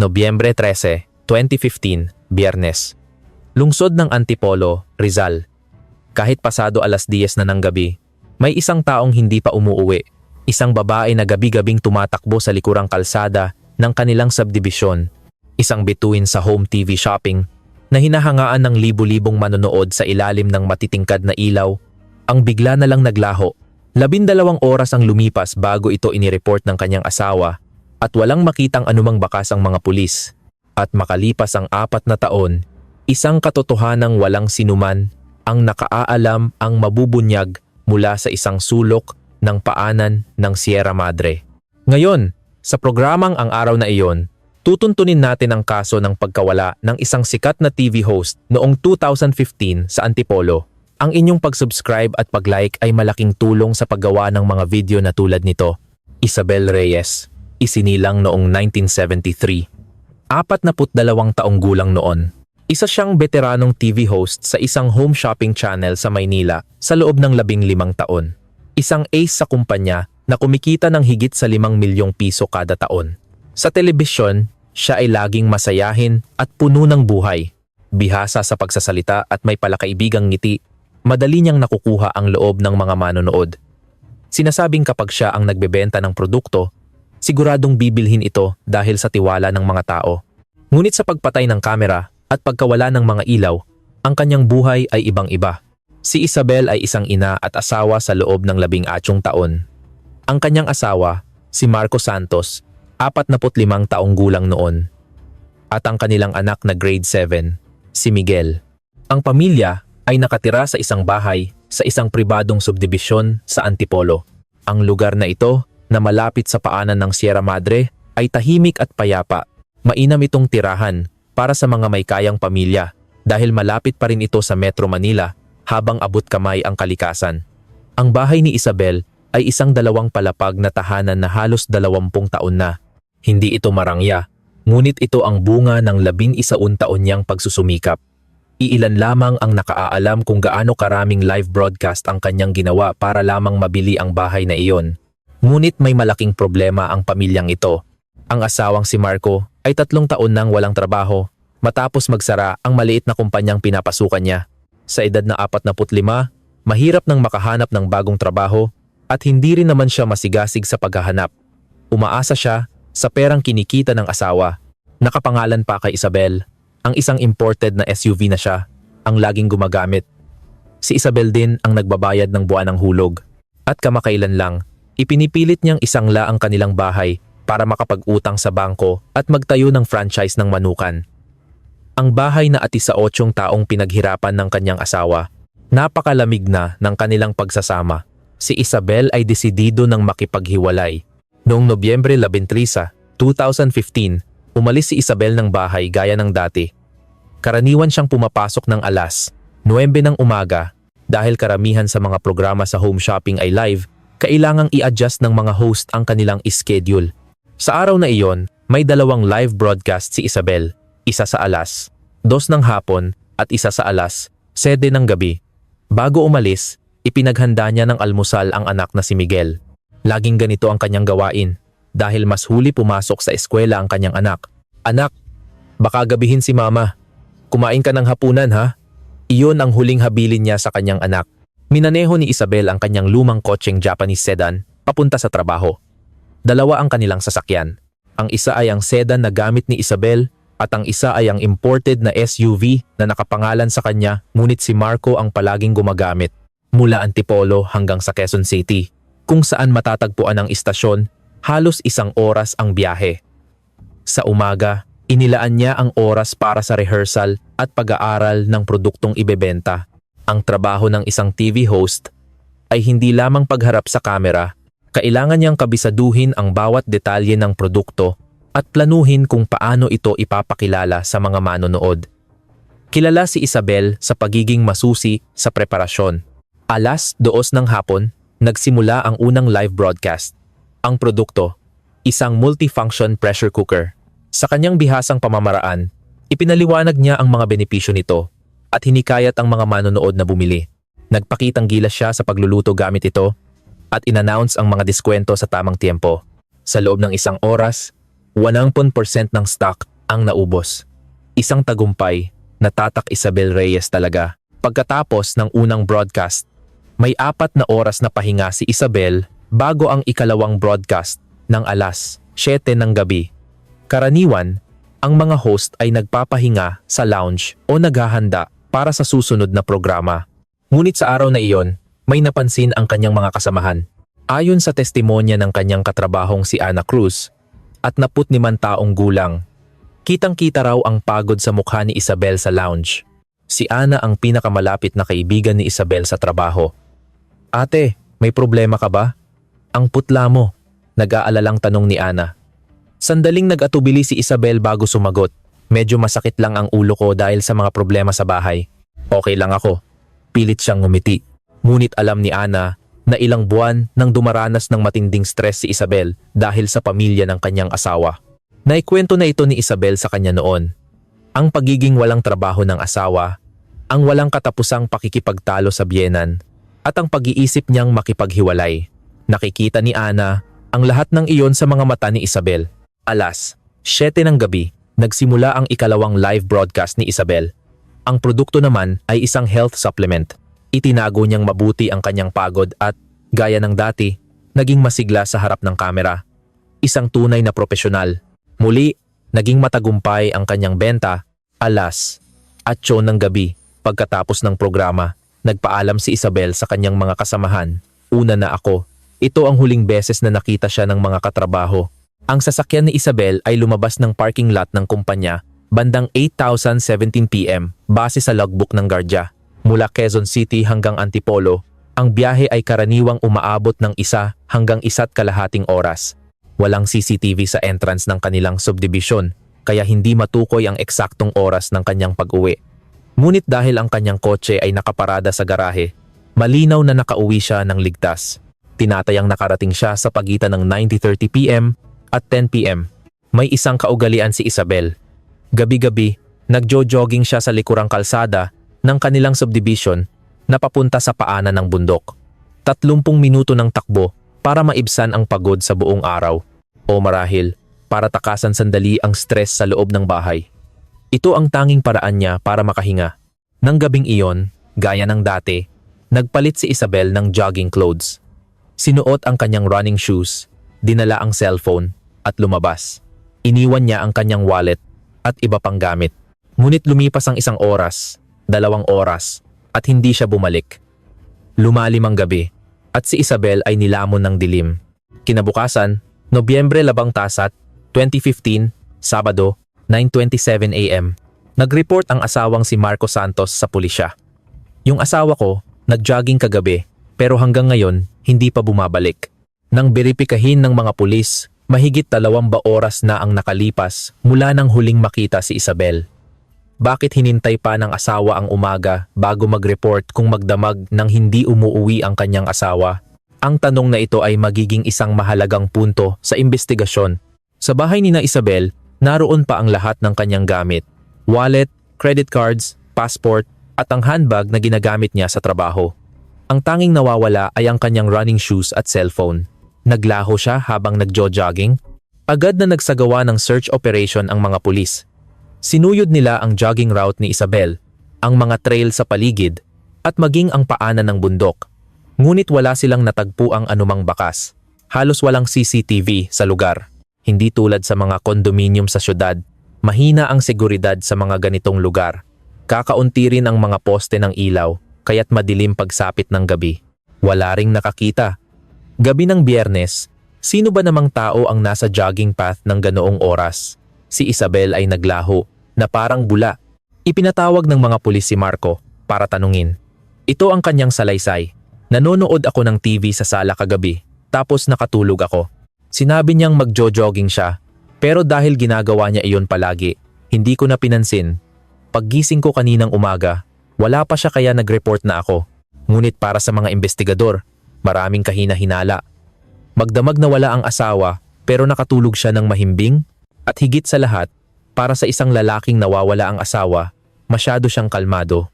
Nobyembre 13, 2015, Biyernes. Lungsod ng Antipolo, Rizal. Kahit pasado alas 10 na ng gabi, may isang taong hindi pa umuuwi. Isang babae na gabi-gabing tumatakbo sa likurang kalsada ng kanilang subdivision. Isang bituin sa home TV shopping na hinahangaan ng libu-libong manonood sa ilalim ng matitingkad na ilaw, ang bigla na lang naglaho. 12 oras ang lumipas bago ito inireport ng kanyang asawa at walang makitang anumang bakas ang mga pulis. At makalipas ang 4 na taon, isang katotohanang walang sinuman ang nakaalam ang mabubunyag mula sa isang sulok ng paanan ng Sierra Madre. Ngayon, sa programang Ang Araw na Iyon, tutuntunin natin ang kaso ng pagkawala ng isang sikat na TV host noong 2015 sa Antipolo. Ang inyong pag-subscribe at pag-like ay malaking tulong sa paggawa ng mga video na tulad nito. Isabel Reyes, isinilang noong 1973. 42 taong gulang noon. Isa siyang veteranong TV host sa isang home shopping channel sa Maynila sa loob ng 15 taon. Isang ace sa kumpanya na kumikita ng higit sa 5 milyong piso kada taon. Sa telebisyon, siya ay laging masayahin at puno ng buhay. Bihasa sa pagsasalita at may palakaibigang ngiti, madali niyang nakukuha ang loob ng mga manonood. Sinasabing kapag siya ang nagbebenta ng produkto, siguradong bibilhin ito dahil sa tiwala ng mga tao. Ngunit sa pagpatay ng kamera at pagkawala ng mga ilaw, ang kanyang buhay ay ibang-iba. Si Isabel ay isang ina at asawa sa loob ng 18 taon. Ang kanyang asawa, si Marco Santos, 45 taong gulang noon. At ang kanilang anak na grade 7, si Miguel. Ang pamilya ay nakatira sa isang bahay sa isang pribadong subdibisyon sa Antipolo. Ang lugar na ito, na malapit sa paanan ng Sierra Madre, ay tahimik at payapa. Mainam itong tirahan para sa mga may kayang pamilya dahil malapit pa rin ito sa Metro Manila habang abot kamay ang kalikasan. Ang bahay ni Isabel ay isang 2 palapag na tahanan na halos 20 taon na. Hindi ito marangya, ngunit ito ang bunga ng 11 taon niyang pagsusumikap. Iilan lamang ang nakaalam kung gaano karaming live broadcast ang kanyang ginawa para lamang mabili ang bahay na iyon. Ngunit may malaking problema ang pamilyang ito. Ang asawang si Marco ay 3 taon nang walang trabaho matapos magsara ang maliit na kumpanyang pinapasukan niya. Sa edad na 45, mahirap nang makahanap ng bagong trabaho at hindi rin naman siya masigasig sa paghahanap. Umaasa siya sa perang kinikita ng asawa. Nakapangalan pa kay Isabel ang isang imported na SUV na siya ang laging gumagamit. Si Isabel din ang nagbabayad ng buwanang hulog. At kamakailan lang, ipinipilit niyang isangla ang kanilang bahay para makapag-utang sa bangko at magtayo ng franchise ng manukan. Ang bahay na 18 taong pinaghirapan ng kanyang asawa, napakalamig na ng kanilang pagsasama. Si Isabel ay desidido ng makipaghiwalay. Noong Nobyembre 13, 2015, umalis si Isabel ng bahay gaya ng dati. Karaniwan siyang pumapasok ng alas 9 ng umaga dahil karamihan sa mga programa sa home shopping ay live, kailangang i-adjust ng mga host ang kanilang schedule. Sa araw na iyon, may 2 live broadcast si Isabel, isa sa alas 2 ng hapon at isa sa alas 7 ng gabi. Bago umalis, ipinaghanda niya ng almusal ang anak na si Miguel. Laging ganito ang kanyang gawain. Dahil mas huli pumasok sa eskwela ang kanyang anak. Anak, baka gabihin si mama. Kumain ka ng hapunan ha? Iyon ang huling habilin niya sa kanyang anak. Minaneho ni Isabel ang kanyang lumang kotseng Japanese sedan papunta sa trabaho. 2 ang kanilang sasakyan. Ang isa ay ang sedan na gamit ni Isabel at ang isa ay ang imported na SUV na nakapangalan sa kanya, ngunit si Marco ang palaging gumagamit. Mula Antipolo hanggang sa Quezon City, kung saan matatagpuan ang istasyon, halos 1 oras ang biyahe. Sa umaga, inilaan niya ang oras para sa rehearsal at pag-aaral ng produktong ibebenta. Ang trabaho ng isang TV host ay hindi lamang pagharap sa kamera, kailangan niyang kabisaduhin ang bawat detalye ng produkto at planuhin kung paano ito ipapakilala sa mga manonood. Kilala si Isabel sa pagiging masusi sa preparasyon. Alas 2 ng hapon, nagsimula ang unang live broadcast. Ang produkto, isang multifunction pressure cooker. Sa kanyang bihasang pamamaraan, ipinaliwanag niya ang mga benepisyo nito at hinikayat ang mga manonood na bumili. Nagpakitang gilas siya sa pagluluto gamit ito at in-announce ang mga diskwento sa tamang tiempo. Sa loob ng 1 oras, 80% ng stock ang naubos. Isang tagumpay na tatak Isabel Reyes talaga. Pagkatapos ng unang broadcast, may 4 na oras na pahinga si Isabel bago ang ikalawang broadcast ng alas 7 ng gabi. Karaniwan, ang mga host ay nagpapahinga sa lounge o naghahanda para sa susunod na programa. Ngunit sa araw na iyon, may napansin ang kanyang mga kasamahan. Ayon sa testimonya ng kanyang katrabahong si Ana Cruz, at 45 taong gulang, kitang-kita raw ang pagod sa mukha ni Isabel sa lounge. Si Ana ang pinakamalapit na kaibigan ni Isabel sa trabaho. "Ate, may problema ka ba?" "Ang putla mo," nag-aalalang tanong ni Ana. Sandaling nag-atubili si Isabel bago sumagot. "Medyo masakit lang ang ulo ko dahil sa mga problema sa bahay." "Okay lang ako." Pilit siyang ngumiti. Ngunit alam ni Ana na ilang buwan nang dumaranas ng matinding stress si Isabel dahil sa pamilya ng kanyang asawa. Naikwento na ito ni Isabel sa kanya noon. Ang pagiging walang trabaho ng asawa, ang walang katapusang pakikipagtalo sa biyenan, at ang pag-iisip niyang makipaghiwalay. Nakikita ni Ana ang lahat ng iyon sa mga mata ni Isabel. Alas 7 ng gabi, nagsimula ang ikalawang live broadcast ni Isabel. Ang produkto naman ay isang health supplement. Itinago niyang mabuti ang kanyang pagod at, gaya ng dati, naging masigla sa harap ng kamera. Isang tunay na propesyonal. Muli, naging matagumpay ang kanyang benta. Alas 8 ng gabi, pagkatapos ng programa, nagpaalam si Isabel sa kanyang mga kasamahan. "Una na ako." Ito ang huling beses na nakita siya ng mga katrabaho. Ang sasakyan ni Isabel ay lumabas ng parking lot ng kumpanya bandang 8:17 p.m. base sa logbook ng gardya. Mula Quezon City hanggang Antipolo, ang biyahe ay karaniwang umaabot ng 1 hanggang 1.5 oras. Walang CCTV sa entrance ng kanilang subdivision, kaya hindi matukoy ang eksaktong oras ng kanyang pag-uwi. Ngunit dahil ang kanyang kotse ay nakaparada sa garahe, malinaw na nakauwi siya ng ligtas. Tinatayang nakarating siya sa pagitan ng 9:30 p.m. at 10 p.m. May isang kaugalian si Isabel. Gabi-gabi, nagjo-jogging siya sa likurang kalsada ng kanilang subdivision na papunta sa paanan ng bundok. 30 minuto ng takbo para maibsan ang pagod sa buong araw. O marahil, para takasan sandali ang stress sa loob ng bahay. Ito ang tanging paraan niya para makahinga. Nang gabing iyon, gaya ng dati, nagpalit si Isabel ng jogging clothes. Sinuot ang kanyang running shoes, dinala ang cellphone, at lumabas. Iniwan niya ang kanyang wallet at iba pang gamit. Ngunit lumipas ang 1 oras, 2 oras, at hindi siya bumalik. Lumalim ang gabi, at si Isabel ay nilamon ng dilim. Kinabukasan, Nobyembre 18, 2015, Sabado, 9:27 a.m. Nag-report ang asawang si Marco Santos sa pulisya. "Yung asawa ko, nag-jogging kagabi, pero hanggang ngayon, hindi pa bumabalik." Nang beripikahin ng mga pulis, mahigit 2 oras na ang nakalipas mula nang huling makita si Isabel. Bakit hinintay pa ng asawa ang umaga bago mag-report kung magdamag nang hindi umuuwi ang kanyang asawa? Ang tanong na ito ay magiging isang mahalagang punto sa investigasyon. Sa bahay ni na Isabel, naroon pa ang lahat ng kanyang gamit. Wallet, credit cards, passport, at ang handbag na ginagamit niya sa trabaho. Ang tanging nawawala ay ang kanyang running shoes at cellphone. Naglaho siya habang nagjo-jogging. Agad na nagsagawa ng search operation ang mga pulis. Sinuyod nila ang jogging route ni Isabel, ang mga trail sa paligid, at maging ang paanan ng bundok. Ngunit wala silang natagpuang anumang bakas. Halos walang CCTV sa lugar. Hindi tulad sa mga kondominium sa syudad, mahina ang seguridad sa mga ganitong lugar. Kakaunti rin ang mga poste ng ilaw, kaya't madilim pagsapit ng gabi. Wala ring nakakita. Gabi ng Biyernes, sino ba namang tao ang nasa jogging path ng ganoong oras? Si Isabel ay naglaho, na parang bula. Ipinatawag ng mga pulis si Marco para tanungin. Ito ang kanyang salaysay. "Nanonood ako ng TV sa sala kagabi, tapos nakatulog ako." Sinabi niyang magjo-jogging siya, pero dahil ginagawa niya iyon palagi, hindi ko na pinansin. Paggising ko kaninang umaga, wala pa siya kaya nag-report na ako. Ngunit para sa mga investigador, maraming kahina-hinala. Magdamag na wala ang asawa, pero nakatulog siya ng mahimbing, at higit sa lahat, para sa isang lalaking nawawala ang asawa, masyado siyang kalmado.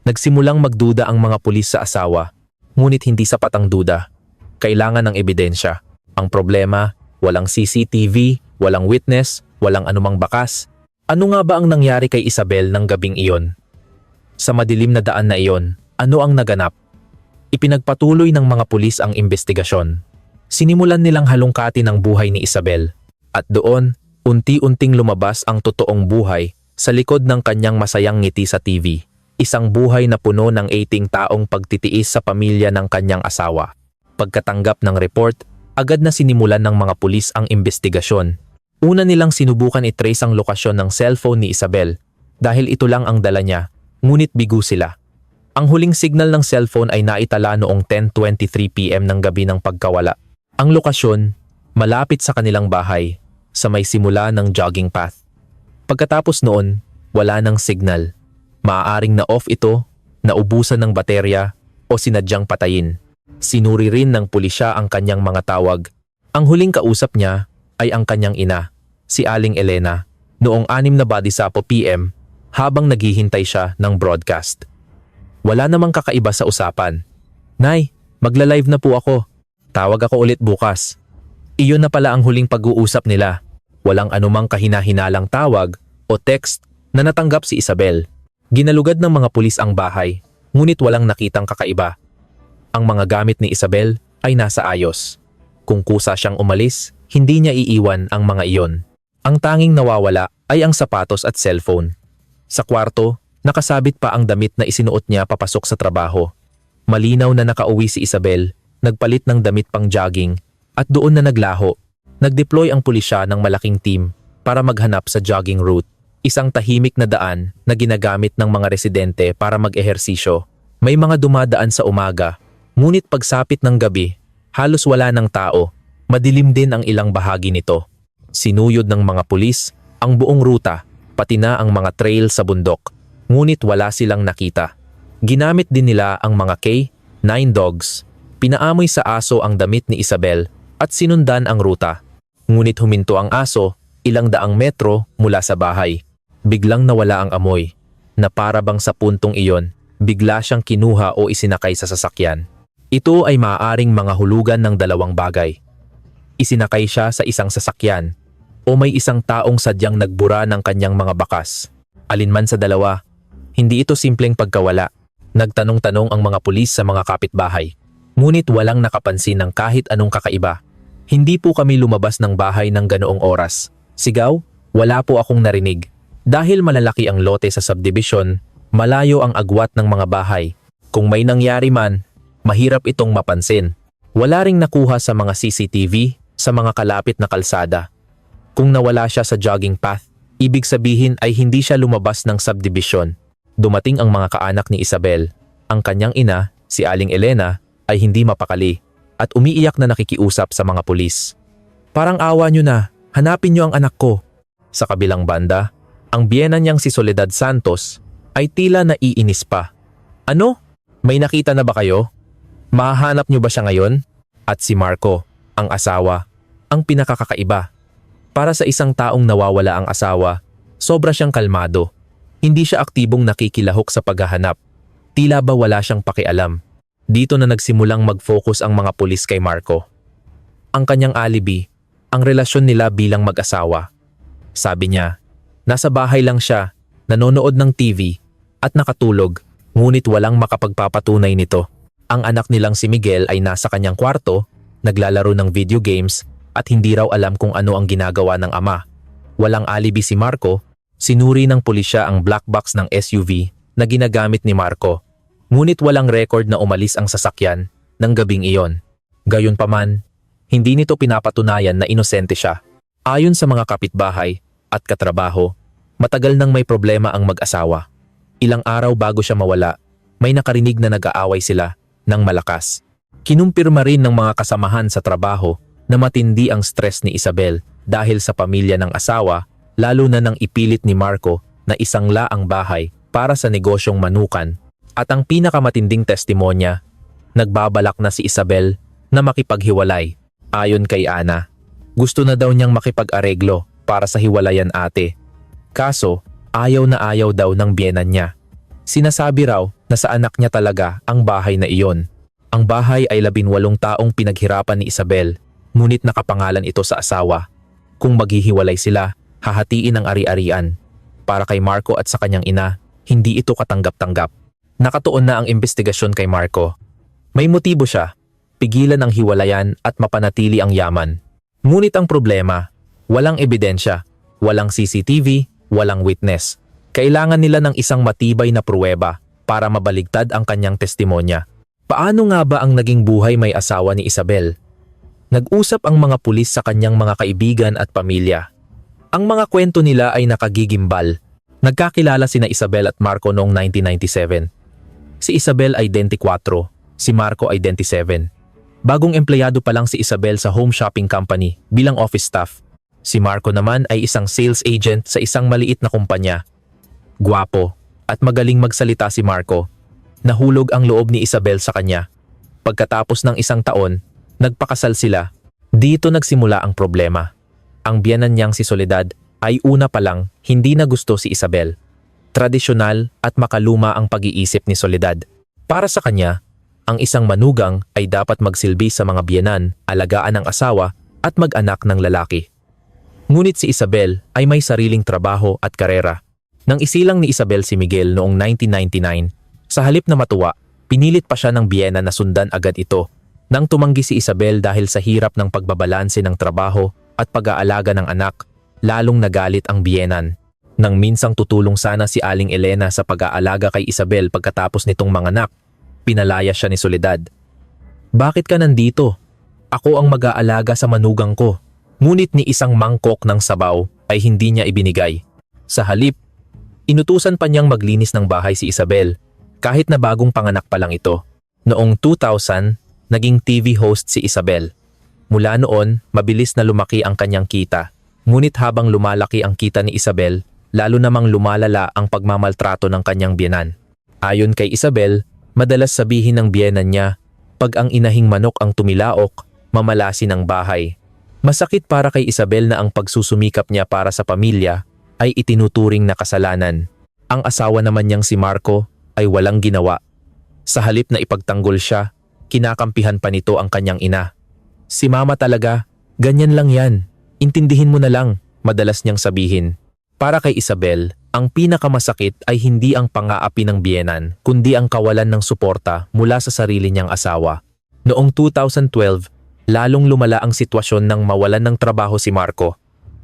Nagsimulang magduda ang mga pulis sa asawa. Ngunit hindi sapat ang duda. Kailangan ng ebidensya. Ang problema, walang CCTV, walang witness, walang anumang bakas. Ano nga ba ang nangyari kay Isabel ng gabing iyon? Sa madilim na daan na iyon, ano ang naganap? Ipinagpatuloy ng mga pulis ang investigasyon. Sinimulan nilang halungkatin ang buhay ni Isabel. At doon, unti-unting lumabas ang totoong buhay sa likod ng kanyang masayang ngiti sa TV. Isang buhay na puno ng 18 taong pagtitiis sa pamilya ng kanyang asawa. Pagkatanggap ng report, agad na sinimulan ng mga pulis ang investigasyon. Una nilang sinubukan i-trace ang lokasyon ng cellphone ni Isabel dahil ito lang ang dala niya, ngunit bigo sila. Ang huling signal ng cellphone ay naitala noong 10:23 PM ng gabi ng pagkawala. Ang lokasyon, malapit sa kanilang bahay, sa may simula ng jogging path. Pagkatapos noon, wala nang signal. Maaaring na off ito, naubusan ng baterya, o sinadyang patayin. Sinuri rin ng pulisya ang kanyang mga tawag. Ang huling kausap niya ay ang kanyang ina, si Aling Elena, noong 6:20 PM habang naghihintay siya ng broadcast. Wala namang kakaiba sa usapan. "Nay, magla-live na po ako. Tawag ako ulit bukas." Iyon na pala ang huling pag-uusap nila. Walang anumang kahina-hinalang tawag o text na natanggap si Isabel. Ginalugad ng mga pulis ang bahay, ngunit walang nakitang kakaiba. Ang mga gamit ni Isabel ay nasa ayos. Kung kusa siyang umalis, hindi niya iiwan ang mga iyon. Ang tanging nawawala ay ang sapatos at cellphone. Sa kwarto, nakasabit pa ang damit na isinuot niya papasok sa trabaho. Malinaw na nakauwi si Isabel, nagpalit ng damit pang jogging, at doon na naglaho. Nag-deploy ang pulisya ng malaking team para maghanap sa jogging route. Isang tahimik na daan na ginagamit ng mga residente para mag-ehersisyo. May mga dumadaan sa umaga, ngunit pagsapit ng gabi, halos wala ng tao. Madilim din ang ilang bahagi nito. Sinuyod ng mga pulis ang buong ruta, pati na ang mga trail sa bundok. Ngunit wala silang nakita. Ginamit din nila ang mga K9 dogs. Pinaamoy sa aso ang damit ni Isabel at sinundan ang ruta. Ngunit huminto ang aso ilang daang metro mula sa bahay. Biglang nawala ang amoy, na para bang sa puntong iyon, bigla siyang kinuha o isinakay sa sasakyan. Ito ay maaaring mga hulugan ng dalawang bagay. Isinakay siya sa isang sasakyan, o may isang taong sadyang nagbura ng kanyang mga bakas. Alinman sa dalawa, hindi ito simpleng pagkawala. Nagtanong-tanong ang mga pulis sa mga kapitbahay. Ngunit walang nakapansin ng kahit anong kakaiba. "Hindi po kami lumabas ng bahay ng ganoong oras." Sigaw, "Wala po akong narinig." Dahil malalaki ang lote sa subdivision, malayo ang agwat ng mga bahay. Kung may nangyari man, mahirap itong mapansin. Wala ring nakuha sa mga CCTV sa mga kalapit na kalsada. Kung nawala siya sa jogging path, ibig sabihin ay hindi siya lumabas ng subdivision. Dumating ang mga kaanak ni Isabel. Ang kanyang ina, si Aling Elena, ay hindi mapakali at umiiyak na nakikiusap sa mga pulis. "Parang awa nyo na, hanapin nyo ang anak ko." Sa kabilang banda, ang biyena niyang si Soledad Santos ay tila naiinis pa. "Ano? May nakita na ba kayo? Mahahanap nyo ba siya ngayon?" At si Marco, ang asawa, ang pinakakakaiba. Para sa isang taong nawawala ang asawa, sobra siyang kalmado. Hindi siya aktibong nakikilahok sa paghahanap. Tila ba wala siyang pakialam. Dito na nagsimulang mag-focus ang mga pulis kay Marco. Ang kanyang alibi, ang relasyon nila bilang mag-asawa. Sabi niya, nasa bahay lang siya, nanonood ng TV, at nakatulog, ngunit walang makapagpapatunay nito. Ang anak nilang si Miguel ay nasa kanyang kwarto, naglalaro ng video games, at hindi raw alam kung ano ang ginagawa ng ama. Walang alibi si Marco. Sinuri ng pulisya ang black box ng SUV na ginagamit ni Marco. Ngunit walang record na umalis ang sasakyan ng gabing iyon. Gayunpaman, hindi nito pinapatunayan na inosente siya. Ayon sa mga kapitbahay at katrabaho, matagal nang may problema ang mag-asawa. Ilang araw bago siya mawala, may nakarinig na nag-aaway sila ng malakas. Kinumpirma rin ng mga kasamahan sa trabaho na matindi ang stress ni Isabel dahil sa pamilya ng asawa, lalo na nang ipilit ni Marco na isangla ang bahay para sa negosyong manukan. At ang pinakamatinding testimonya, nagbabalak na si Isabel na makipaghiwalay. Ayon kay Ana, gusto na daw niyang makipag-areglo para sa hiwalayan ate. Kaso, ayaw na ayaw daw ng biyenan niya. Sinasabi raw na sa anak niya talaga ang bahay na iyon. Ang bahay ay 18 taong pinaghirapan ni Isabel, ngunit nakapangalan ito sa asawa. Kung maghihiwalay sila, hahatiin ang ari-arian. para kay Marco at sa kanyang ina, hindi ito katanggap-tanggap. Nakatuon na ang investigasyon kay Marco. May motibo siya, pigilan ang hiwalayan at mapanatili ang yaman. Ngunit ang problema, walang ebidensya, walang CCTV, walang witness. Kailangan nila ng isang matibay na pruweba para mabaligtad ang kanyang testimonya. Paano nga ba ang naging buhay may asawa ni Isabel? Nag-usap ang mga pulis sa kanyang mga kaibigan at pamilya. Ang mga kwento nila ay nakagigimbal. Nagkakilala sina Isabel at Marco noong 1997. Si Isabel ay 24, si Marco ay 27. Bagong empleyado pa lang si Isabel sa home shopping company bilang office staff. Si Marco naman ay isang sales agent sa isang maliit na kumpanya. Gwapo at magaling magsalita si Marco. Nahulog ang loob ni Isabel sa kanya. Pagkatapos ng isang taon, nagpakasal sila. Dito nagsimula ang problema. Ang biyenan niyang si Soledad ay una pa lang hindi na gusto si Isabel. Tradisyonal at makaluma ang pag-iisip ni Soledad. Para sa kanya, ang isang manugang ay dapat magsilbi sa mga biyenan, alagaan ang asawa at mag-anak ng lalaki. Ngunit si Isabel ay may sariling trabaho at karera. Nang isilang ni Isabel si Miguel noong 1999, sa halip na matuwa, pinilit pa siya ng biyena na sundan agad ito. Nang tumanggi si Isabel dahil sa hirap ng pagbabalanse ng trabaho at pag-aalaga ng anak, lalong nagalit ang biyenan. Nang minsang tutulong sana si Aling Elena sa pag-aalaga kay Isabel pagkatapos nitong manganak, pinalaya siya ni Soledad. "Bakit ka nandito? Ako ang mag-aalaga sa manugang ko." Ngunit ni isang mangkok ng sabaw ay hindi niya ibinigay. Sa halip, inutusan pa niyang maglinis ng bahay si Isabel, kahit na bagong panganak pa lang ito. Noong 2000, naging TV host si Isabel. Mula noon, mabilis na lumaki ang kanyang kita. Ngunit habang lumalaki ang kita ni Isabel, lalo namang lumalala ang pagmamaltrato ng kanyang biyenan. Ayon kay Isabel, madalas sabihin ng biyenan niya, pag ang inahing manok ang tumilaok, mamalasin ang bahay. Masakit para kay Isabel na ang pagsusumikap niya para sa pamilya ay itinuturing na kasalanan. Ang asawa naman niyang si Marco ay walang ginawa. Sa halip na ipagtanggol siya, kinakampihan pa nito ang kanyang ina. "Si mama talaga, ganyan lang yan. Intindihin mo na lang," madalas niyang sabihin. Para kay Isabel, ang pinakamasakit ay hindi ang pang-aapi ng biyenan, kundi ang kawalan ng suporta mula sa sarili niyang asawa. Noong 2012, lalong lumala ang sitwasyon nang mawalan ng trabaho si Marco.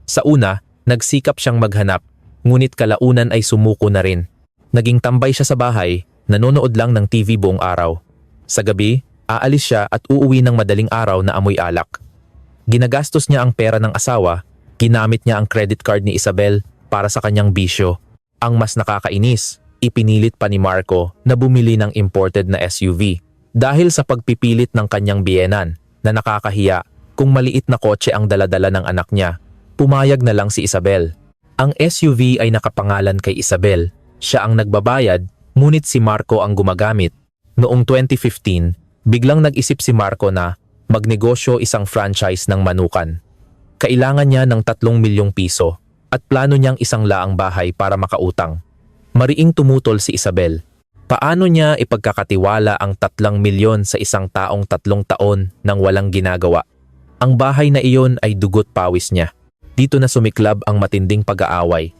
Sa una, nagsikap siyang maghanap, ngunit kalaunan ay sumuko na rin. Naging tambay siya sa bahay, nanonood lang ng TV buong araw. Sa gabi, aalis siya at uuwi ng madaling araw na amoy alak. Ginagastos niya ang pera ng asawa, ginamit niya ang credit card ni Isabel para sa kanyang bisyo. Ang mas nakakainis, ipinilit pa ni Marco na bumili ng imported na SUV dahil sa pagpipilit ng kanyang biyenan na nakakahiya kung maliit na kotse ang daladala ng anak niya. Pumayag na lang si Isabel. Ang SUV ay nakapangalan kay Isabel. Siya ang nagbabayad, ngunit si Marco ang gumagamit. Noong 2015, biglang nag-isip si Marco na magnegosyo isang franchise ng manukan. Kailangan niya ng 3 milyong piso at plano niyang isang laang bahay para makautang. Mariing tumutol si Isabel. Paano niya ipagkakatiwala ang 3 milyon sa isang taong 3 taon nang walang ginagawa? Ang bahay na iyon ay dugot pawis niya. Dito na sumiklab ang matinding pag-aaway.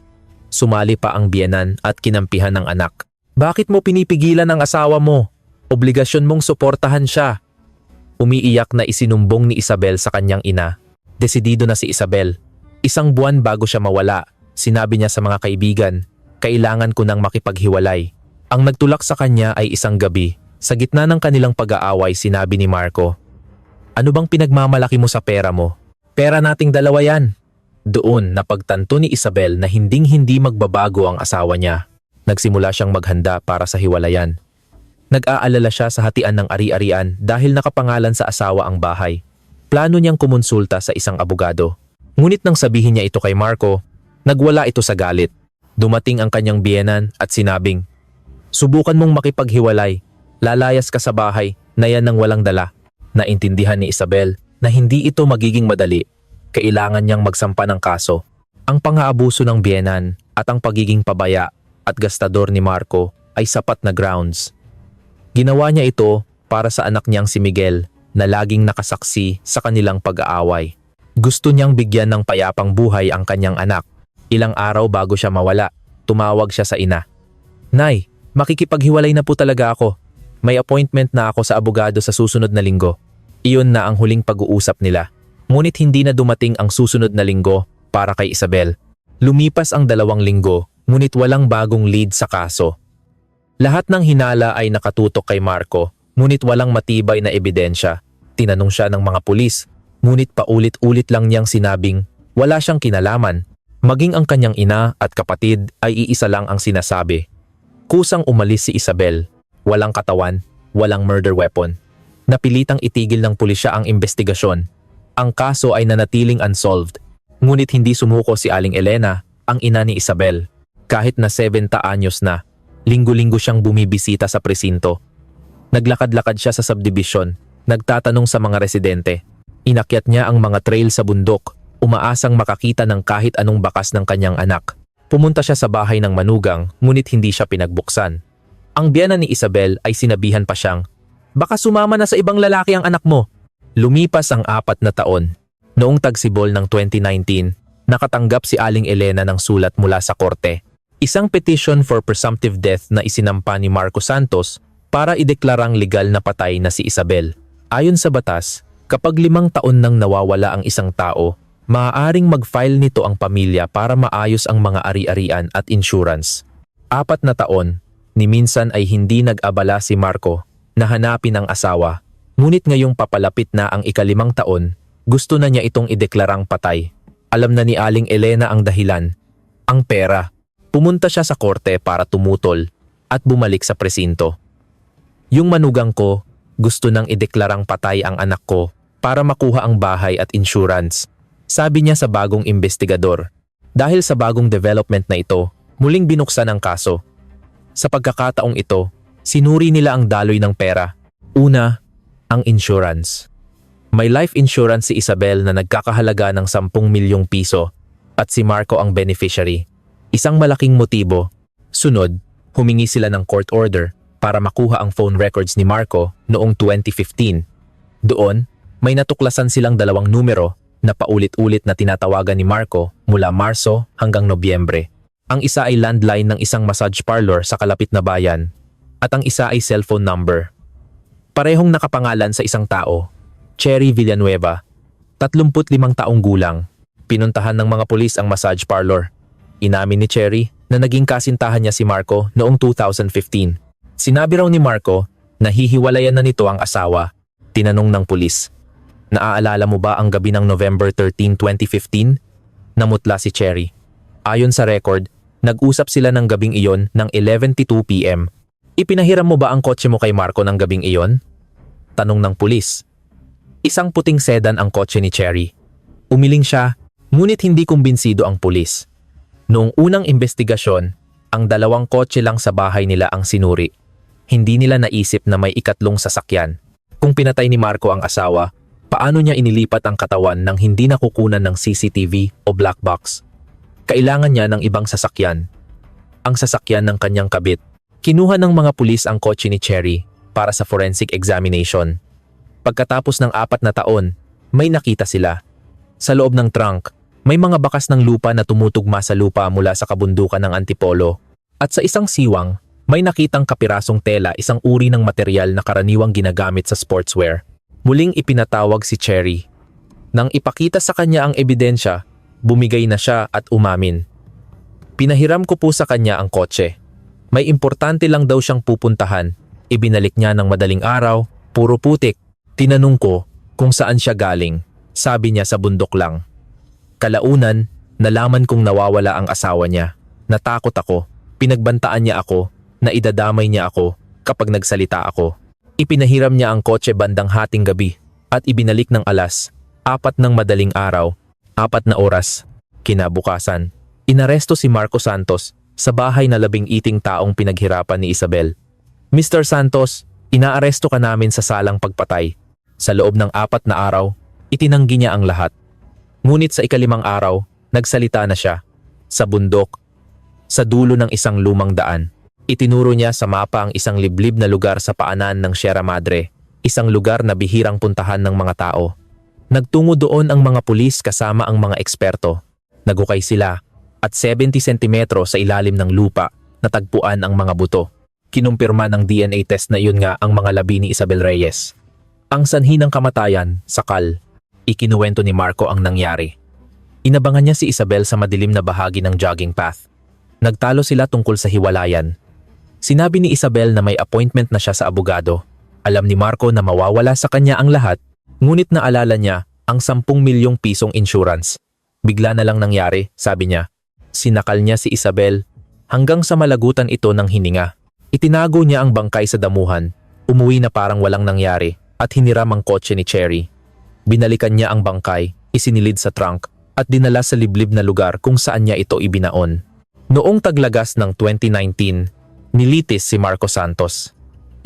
Sumali pa ang biyenan at kinampihan ng anak. "Bakit mo pinipigilan ang asawa mo? Obligasyon mong suportahan siya." Umiiyak na isinumbong ni Isabel sa kanyang ina. Desidido na si Isabel. Isang buwan bago siya mawala, sinabi niya sa mga kaibigan, "Kailangan ko nang makipaghiwalay." Ang nagtulak sa kanya ay isang gabi. Sa gitna ng kanilang pag-aaway, sinabi ni Marco, "Ano bang pinagmamalaki mo sa pera mo? Pera nating dalawa yan." Doon napagtanto ni Isabel na hinding-hindi magbabago ang asawa niya. Nagsimula siyang maghanda para sa hiwalayan. Nag-aalala siya sa hatian ng ari-arian dahil nakapangalan sa asawa ang bahay. Plano niyang kumonsulta sa isang abogado. Ngunit nang sabihin niya ito kay Marco, nagwala ito sa galit. Dumating ang kanyang biyenan at sinabing, "Subukan mong makipaghiwalay. Lalayas ka sa bahay na yan ng walang dala." Naintindihan ni Isabel na hindi ito magiging madali. Kailangan niyang magsampa ng kaso. Ang pang-aabuso ng biyenan at ang pagiging pabaya at gastador ni Marco ay sapat na grounds. Ginawa niya ito para sa anak niyang si Miguel na laging nakasaksi sa kanilang pag-aaway. Gusto niyang bigyan ng payapang buhay ang kanyang anak. Ilang araw bago siya mawala, tumawag siya sa ina. Nay, makikipaghiwalay na po talaga ako. May appointment na ako sa abogado sa susunod na linggo. Iyon na ang huling pag-uusap nila. Ngunit hindi na dumating ang susunod na linggo para kay Isabel. Lumipas ang 2 linggo, ngunit walang bagong lead sa kaso. Lahat ng hinala ay nakatutok kay Marco, ngunit walang matibay na ebidensya. Tinanong siya ng mga pulis, ngunit paulit-ulit lang niyang sinabing wala siyang kinalaman. Maging ang kanyang ina at kapatid ay iisa lang ang sinasabi. Kusang umalis si Isabel. Walang katawan, walang murder weapon. Napilitang itigil ng pulisya ang investigasyon. Ang kaso ay nanatiling unsolved. Ngunit hindi sumuko si Aling Elena, ang ina ni Isabel. Kahit na 70 anyos na, linggo-linggo siyang bumibisita sa presinto. Naglakad-lakad siya sa subdivision, nagtatanong sa mga residente. Inakyat niya ang mga trail sa bundok, umaasang makakita ng kahit anong bakas ng kanyang anak. Pumunta siya sa bahay ng manugang, ngunit hindi siya pinagbuksan. Ang biyana ni Isabel ay sinabihan pa siyang, "Baka sumama na sa ibang lalaki ang anak mo." Lumipas ang 4 na taon. Noong tagsibol ng 2019, nakatanggap si Aling Elena ng sulat mula sa korte. Isang petition for presumptive death na isinampa ni Marco Santos para ideklarang legal na patay na si Isabel. Ayon sa batas, kapag 5 taon nang nawawala ang isang tao, maaaring mag-file nito ang pamilya para maayos ang mga ari-arian at insurance. 4 na taon, ni minsan ay hindi nag-abala si Marco na hanapin ang asawa. Ngunit ngayong papalapit na ang 5 taon, gusto na niya itong ideklarang patay. Alam na ni Aling Elena ang dahilan, ang pera. Pumunta siya sa korte para tumutol at bumalik sa presinto. Yung manugang ko, gusto nang ideklarang patay ang anak ko para makuha ang bahay at insurance. Sabi niya sa bagong investigador. Dahil sa bagong development na ito, muling binuksan ang kaso. Sa pagkakataong ito, sinuri nila ang daloy ng pera. Una, ang insurance. May life insurance si Isabel na nagkakahalaga ng 10 milyong piso at si Marco ang beneficiary. Isang malaking motibo. Sunod, humingi sila ng court order para makuha ang phone records ni Marco noong 2015. Doon, may natuklasan silang 2 numero na paulit-ulit na tinatawagan ni Marco mula Marso hanggang Nobyembre. Ang isa ay landline ng isang massage parlor sa kalapit na bayan at ang isa ay cellphone number. Parehong nakapangalan sa isang tao, Cherry Villanueva, 35 taong gulang. Pinuntahan ng mga pulis ang massage parlor. Inamin ni Cherry na naging kasintahan niya si Marco noong 2015. Sinabi raw ni Marco na hihiwalayan na nito ang asawa. Tinanong ng pulis, "Naaalala mo ba ang gabi ng November 13, 2015? Namutla si Cherry. Ayon sa record, nag-usap sila ng gabing iyon ng 11:02 p.m. Ipinahiram mo ba ang kotse mo kay Marco ng gabing iyon? Tanong ng pulis. Isang puting sedan ang kotse ni Cherry. Umiling siya, ngunit hindi kumbinsido ang pulis. Noong unang investigasyon, ang 2 kotse lang sa bahay nila ang sinuri. Hindi nila naisip na may ikatlong sasakyan. Kung pinatay ni Marco ang asawa, paano niya inilipat ang katawan nang hindi nakukunan ng CCTV o black box? Kailangan niya ng ibang sasakyan. Ang sasakyan ng kanyang kabit. Kinuha ng mga pulis ang kotse ni Cherry para sa forensic examination. Pagkatapos ng 4 na taon, may nakita sila. Sa loob ng trunk, may mga bakas ng lupa na tumutugma sa lupa mula sa kabundukan ng Antipolo. At sa isang siwang, may nakitang kapirasong tela, isang uri ng material na karaniwang ginagamit sa sportswear. Muling ipinatawag si Cherry. Nang ipakita sa kanya ang ebidensya, bumigay na siya at umamin. Pinahiram ko po sa kanya ang kotse. May importante lang daw siyang pupuntahan. Ibinalik niya ng madaling araw, puro putik. Tinanong ko kung saan siya galing. Sabi niya sa bundok lang. Kalaunan, nalaman kong nawawala ang asawa niya. Natakot ako. Pinagbantaan niya ako na idadamay niya ako kapag nagsalita ako. Ipinahiram niya ang kotse bandang hating gabi at ibinalik ng alas 4 ng madaling araw, 4 na oras. Kinabukasan, inaresto si Marco Santos sa bahay na 11 taong pinaghirapan ni Isabel. Mr. Santos, inaaresto ka namin sa salang pagpatay. Sa loob ng 4 na araw, itinanggi niya ang lahat. Ngunit sa 5 araw, nagsalita na siya. Sa bundok, sa dulo ng isang lumang daan. Itinuro niya sa mapa ang isang liblib na lugar sa paanan ng Sierra Madre, isang lugar na bihirang puntahan ng mga tao. Nagtungo doon ang mga pulis kasama ang mga eksperto. Nagukay sila, at 70 sentimetro sa ilalim ng lupa natagpuan ang mga buto. Kinumpirma ng DNA test na iyon nga ang mga labi ni Isabel Reyes. Ang sanhi ng kamatayan, sakal. Ikinuwento ni Marco ang nangyari. Inabangan niya si Isabel sa madilim na bahagi ng jogging path. Nagtalo sila tungkol sa hiwalayan. Sinabi ni Isabel na may appointment na siya sa abogado. Alam ni Marco na mawawala sa kanya ang lahat, ngunit naalala niya ang 10 milyong pisong insurance. Bigla na lang nangyari, sabi niya. Sinakal niya si Isabel hanggang sa malagutan ito ng hininga. Itinago niya ang bangkay sa damuhan, umuwi na parang walang nangyari at hiniram ang kotse ni Cherry. Binalikan niya ang bangkay, isinilid sa trunk at dinala sa liblib na lugar kung saan niya ito ibinaon. Noong taglagas ng 2019, nilitis si Marco Santos.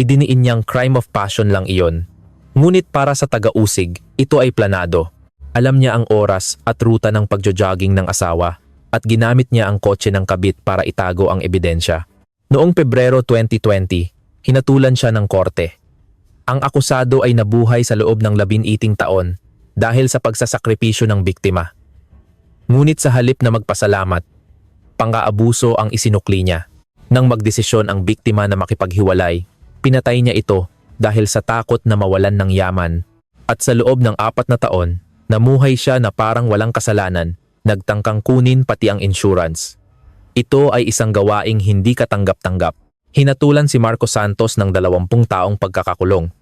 Idiniin niyang crime of passion lang iyon. Ngunit para sa taga-usig, ito ay planado. Alam niya ang oras at ruta ng pagjo-jogging ng asawa at ginamit niya ang kotse ng kabit para itago ang ebidensya. Noong Pebrero 2020, hinatulan siya ng korte. Ang akusado ay nabuhay sa loob ng 18 taon dahil sa pagsasakripisyo ng biktima. Ngunit sa halip na magpasalamat, pang-aabuso ang isinukli niya. Nang magdesisyon ang biktima na makipaghiwalay, pinatay niya ito dahil sa takot na mawalan ng yaman. At sa loob ng 4 na taon, namuhay siya na parang walang kasalanan, nagtangkang kunin pati ang insurance. Ito ay isang gawaing hindi katanggap-tanggap. Hinatulan si Marco Santos ng 20 taong pagkakakulong.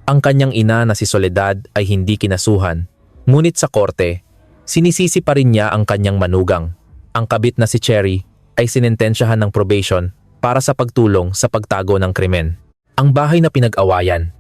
Ang kanyang ina na si Soledad ay hindi kinasuhan. Ngunit sa korte, sinisisi pa rin niya ang kanyang manugang. Ang kabit na si Cherry ay sinentensyahan ng probation para sa pagtulong sa pagtago ng krimen. Ang bahay na pinag-awayan.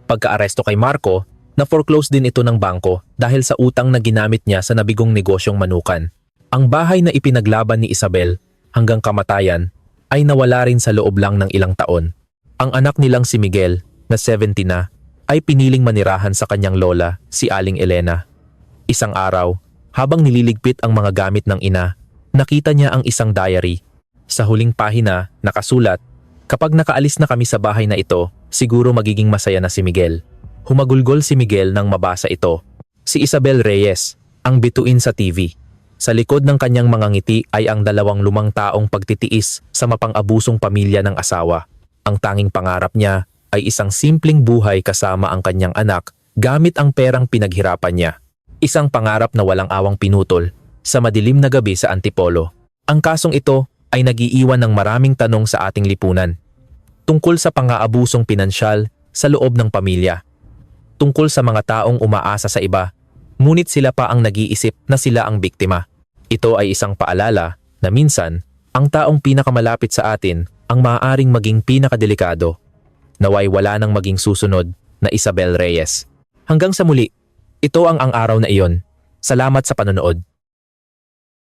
Pagka-aresto kay Marco, na-foreclose din ito ng bangko dahil sa utang na ginamit niya sa nabigong negosyong manukan. Ang bahay na ipinaglaban ni Isabel hanggang kamatayan ay nawala rin sa loob lang ng ilang taon. Ang anak nilang si Miguel, na 70 na, ay piniling manirahan sa kanyang lola, si Aling Elena. Isang araw, habang nililigpit ang mga gamit ng ina, nakita niya ang isang diary. Sa huling pahina, nakasulat, "Kapag nakaalis na kami sa bahay na ito, siguro magiging masaya na si Miguel." Humagulgol si Miguel nang mabasa ito. Si Isabel Reyes, ang bituin sa TV. Sa likod ng kanyang mga ngiti ay ang 25 taong pagtitiis sa mapang-abusong pamilya ng asawa. Ang tanging pangarap niya ay isang simpleng buhay kasama ang kanyang anak gamit ang perang pinaghirapan niya. Isang pangarap na walang awang pinutol sa madilim na gabi sa Antipolo. Ang kasong ito ay nag-iiwan ng maraming tanong sa ating lipunan. Tungkol sa pang-aabusong pinansyal sa loob ng pamilya. Tungkol sa mga taong umaasa sa iba, ngunit sila pa ang nag-iisip na sila ang biktima. Ito ay isang paalala na minsan, ang taong pinakamalapit sa atin ang maaaring maging pinakadelikado. Naway wala nang maging susunod na Isabel Reyes. Hanggang sa muli, ito ang araw na iyon. Salamat sa panonood.